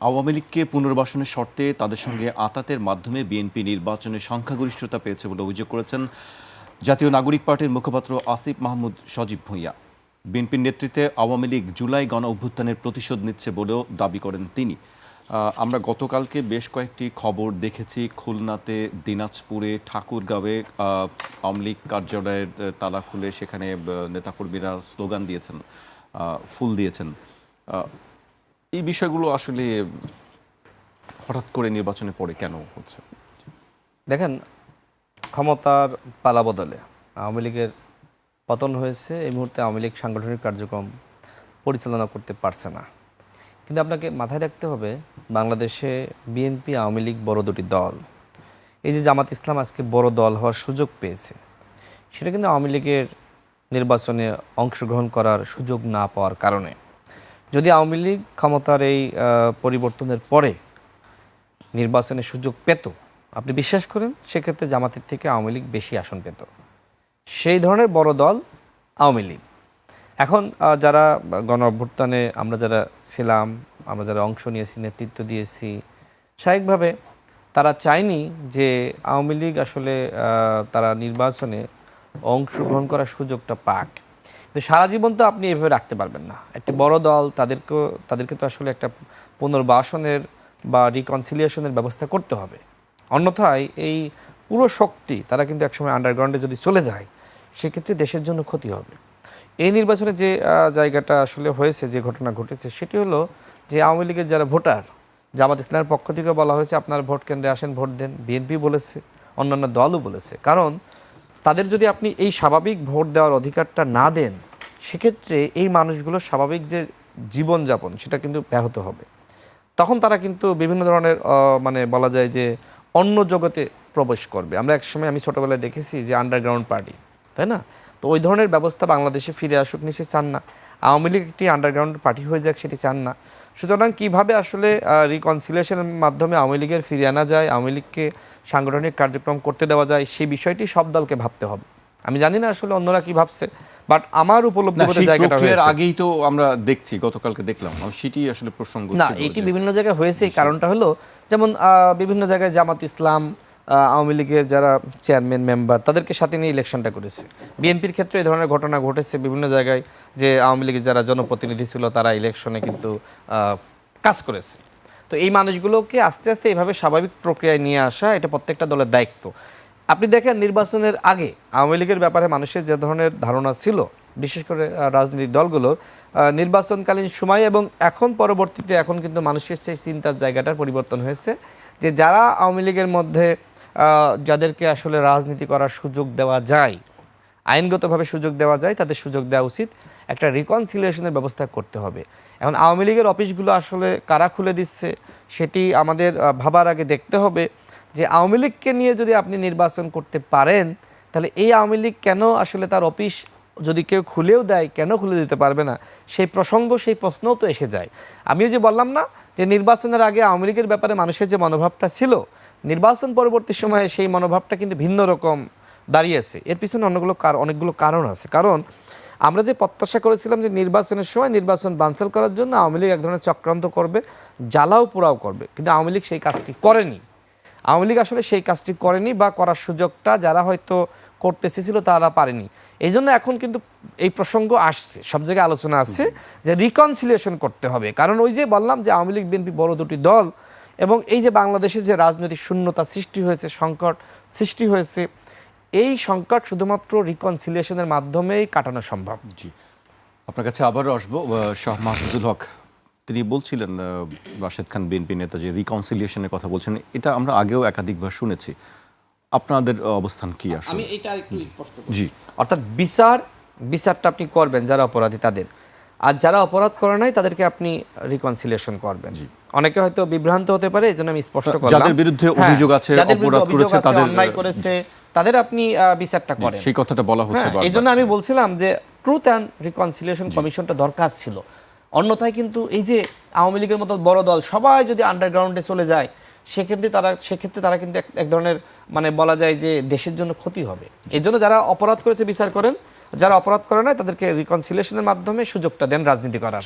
আওয়ামী লীগকে পুনর্বাসনের শর্তে তাদের সঙ্গে আতাতের মাধ্যমে বিএনপি নির্বাচনে সংখ্যাগরিষ্ঠতা পেয়েছে বলে অভিযোগ করেছেন জাতীয় নাগরিক পার্টির মুখপাত্র আসিফ মাহমুদ সজীব ভূঁইয়া। বিএনপির নেতৃত্বে আওয়ামী লীগ জুলাই গণ অভ্যুত্থানের প্রতিশোধ নিচ্ছে বলেও দাবি করেন তিনি। আমরা গতকালকে বেশ কয়েকটি খবর দেখেছি, খুলনাতে, দিনাজপুরে, ঠাকুরগাঁওয়ে আওয়ামী লীগ কার্যালয়ের তালা খুলে সেখানে নেতাকর্মীরা স্লোগান দিয়েছেন, ফুল দিয়েছেন। এই বিষয়গুলো আসলে হঠাৎ করে নির্বাচনের পরে কেন হচ্ছে? দেখেন, ক্ষমতার পালাবদলে আওয়ামী লীগের পতন হয়েছে। এই মুহূর্তে আওয়ামী লীগ সাংগঠনিক কার্যক্রম পরিচালনা করতে পারছে না। কিন্তু আপনাকে মাথায় রাখতে হবে, বাংলাদেশে বিএনপি, আওয়ামী লীগ বড় দুটি দল। এই যে জামাত ইসলাম আজকে বড় দল হওয়ার সুযোগ পেয়েছে, সেটা কিন্তু আওয়ামী লীগের নির্বাচনে অংশগ্রহণ করার সুযোগ না পাওয়ার কারণে। যদি আওয়ামী লীগ ক্ষমতার এই পরিবর্তনের পরে নির্বাচনের সুযোগ পেত, আপনি বিশ্বাস করেন সেক্ষেত্রে জামাতের থেকে আওয়ামী লীগ বেশি আসন পেত। সেই ধরনের বড় দল আওয়ামী লীগ। এখন যারা গণ অভ্যুত্থানে আমরা যারা ছিলাম, আমরা যারা অংশ নিয়েছি, নেতৃত্ব দিয়েছি, স্বাভাবিকভাবে তারা চায়নি যে আওয়ামী লীগ আসলে তারা নির্বাচনে অংশগ্রহণ করার সুযোগটা পাক। তো সারা জীবন তো আপনি এভাবে রাখতে পারবেন না। একটি বড় দল, তাদেরকে তো আসলে একটা পুনর্বাসনের বা রিকনসিলিয়েশনের ব্যবস্থা করতে হবে। অন্যথায় এই পুরো শক্তি তারা কিন্তু একসময় আন্ডারগ্রাউন্ডে যদি চলে যায়, সেক্ষেত্রে দেশের জন্য ক্ষতি হবে। এই নির্বাচনে যে জায়গাটা আসলে হয়েছে, যে ঘটনা ঘটেছে, সেটি হলো যে আওয়ামী লীগের যারা ভোটার, জামাত ইসলামের পক্ষ থেকে বলা হয়েছে আপনার ভোট কেন্দ্রে আসেন, ভোট দেন। বিএনপি বলেছে, অন্যান্য দলও বলেছে। কারণ তাদের যদি আপনি এই স্বাভাবিক ভোট দেওয়ার অধিকারটা না দেন, সেক্ষেত্রে এই মানুষগুলোর স্বাভাবিক যে জীবনযাপন সেটা কিন্তু ব্যাহত হবে। তখন তারা কিন্তু বিভিন্ন ধরনের মানে বলা যায় যে অন্য জগতে প্রবেশ করবে। আমরা একসময়, আমি ছোটোবেলায় দেখেছি যে আন্ডারগ্রাউন্ড পার্টি, তাই না? তো ওই ধরনের ব্যবস্থা বাংলাদেশে ফিরে আসুক নিশ্চয়ই চান না। আওয়ামী লীগ একটি আন্ডারগ্রাউন্ড পার্টি হয়ে যাক, সেটি চান না। সুতরাং কীভাবে আসলে রিকনসিলিয়েশনের মাধ্যমে আওয়ামী লীগের ফিরিয়ে আনা যায়, আওয়ামী লীগকে সাংগঠনিক কার্যক্রম করতে দেওয়া যায়, সেই বিষয়টি সব দলকে ভাবতে হবে। আমি জানি না আসলে অন্যরা কি ভাবছে, বাট আমার উপলব্ধি করে জায়গাটা হয়েছে। আগেই তো আমরা দেখছি, গতকালকে দেখলাম, সেটি আসলে প্রসঙ্গ না, এটি বিভিন্ন জায়গায় হয়েছে। কারণটা হলো যেমন বিভিন্ন জায়গায় জামাত ইসলাম, আওয়ামী লীগের যারা চেয়ারম্যান, মেম্বার, তাদেরকে সাথে নিয়ে ইলেকশনটা করেছে। বিএনপির ক্ষেত্রে এই ধরনের ঘটনা ঘটেছে বিভিন্ন জায়গায়, যে আওয়ামী লীগের যারা জনপ্রতিনিধি ছিল তারা ইলেকশনে কিন্তু কাজ করেছে। তো এই মানুষগুলোকে আস্তে আস্তে এইভাবে স্বাভাবিক প্রক্রিয়ায় নিয়ে আসা, এটা প্রত্যেকটা দলের দায়িত্ব। আপনি দেখেন, নির্বাচনের আগে আওয়ামী লীগের ব্যাপারে মানুষের যে ধরনের ধারণা ছিল, বিশেষ করে রাজনৈতিক দলগুলোর নির্বাচনকালীন সময় এবং এখন পরবর্তীতে, এখন কিন্তু মানুষের সেই চিন্তার জায়গাটার পরিবর্তন হয়েছে, যে যারা আওয়ামী লীগের মধ্যে যাদেরকে আসলে রাজনীতি করার সুযোগ দেওয়া যায়, আইনগতভাবে সুযোগ দেওয়া যায়, তাদের সুযোগ দেওয়া উচিত। একটা রিকনসিলিয়েশনের ব্যবস্থা করতে হবে। এখন আওয়ামী লীগের অফিসগুলো আসলে কারা খুলে দিচ্ছে, সেটি আমাদের ভাবার আগে দেখতে হবে যে আওয়ামী লীগকে নিয়ে যদি আপনি নির্বাচন করতে পারেন, তাহলে এই আওয়ামী লীগ কেন আসলে তার অফিস যদি কেউ খুলেও দেয়, কেন খুলে দিতে পারবে না? সেই প্রসঙ্গ, সেই প্রশ্নও তো এসে যায়। আমিও যে বললাম না যে নির্বাচনের আগে আওয়ামী লীগের ব্যাপারে মানুষের যে মনোভাবটা ছিল, নির্বাচন পরবর্তী সময়ে সেই মনোভাবটা কিন্তু ভিন্ন রকম দাঁড়িয়েছে। এর পিছনে অনেকগুলো কারণ আছে। কারণ আমরা যে প্রত্যাশা করেছিলাম যে নির্বাচনের সময় নির্বাচন বানচাল করার জন্য আওয়ামী লীগ এক ধরনের চক্রান্ত করবে, জ্বালাও পোড়াও করবে, কিন্তু আওয়ামী লীগ সেই কাজটি করেনি। আওয়ামী লীগ আসলে সেই কাজটি করেনি, বা করার সুযোগটা যারা হয়তো করতে চেয়েছিল তারা পারেনি। এই জন্য এখন কিন্তু এই প্রসঙ্গ আসছে, সব জায়গায় আলোচনা আছে যে রিকনসিলিয়েশন করতে হবে। কারণ ওই যে বললাম যে আওয়ামী লীগ, বিএনপি বড় দুটি দল, এবং এই যে বাংলাদেশে যে রাজনৈতিক শূন্যতা সৃষ্টি হয়েছে, সংকট সৃষ্টি হয়েছে, এই সংকট শুধুমাত্র রিকনসিলিয়েশনের মাধ্যমেই কাটানো সম্ভব। জি, আপনার কাছে আবারও আসবো। শাহ মাহফুজুল হক, তিনি বলছিলেন, রাশেদ খান বিএনপি নেতা, যে রিকনসিলিয়েশনের কথা বলছেন, এটা আমরা আগেও একাধিকবার শুনেছি। আপনাদের অবস্থান কি আসলে? আমি এটা একটু স্পষ্ট করি। জি, অর্থাৎ বিচারটা আপনি করবেন যারা অপরাধী তাদের, আর যারা অপরাধ করে নাই তাদেরকে আপনি রিকনসিলিয়েশন করবেন। অনেকে হয়তো বিভ্রান্ত হতে পারে, এজন্য আমি স্পষ্ট করলাম। যাদের বিরুদ্ধে অভিযোগ আছে, অপরাধ করেছে, তাদের অন্যায় করেছে, তাদের আপনি বিচারটা করেন, সেই কথাটা বলা হচ্ছে। এই জন্য আমি বলছিলাম যে ট্রুথ অ্যান্ড রিকনসিলিয়েশন কমিশনটা দরকার ছিল। অন্যথায় কিন্তু এই যে আওয়ামী লীগের মতো বড় দল সবাই যদি আন্ডারগ্রাউন্ডে চলে যায়, সেক্ষেত্রে তারা কিন্তু এক ধরনের, মানে বলা যায় যে দেশের জন্য ক্ষতি হবে। এই জন্য যারা অপরাধ করেছে বিচার করেন, যারা অপরাধ করে না তাদেরকে রিকনসিলিয়েশনের মাধ্যমে সুযোগটা দেন রাজনীতি করার।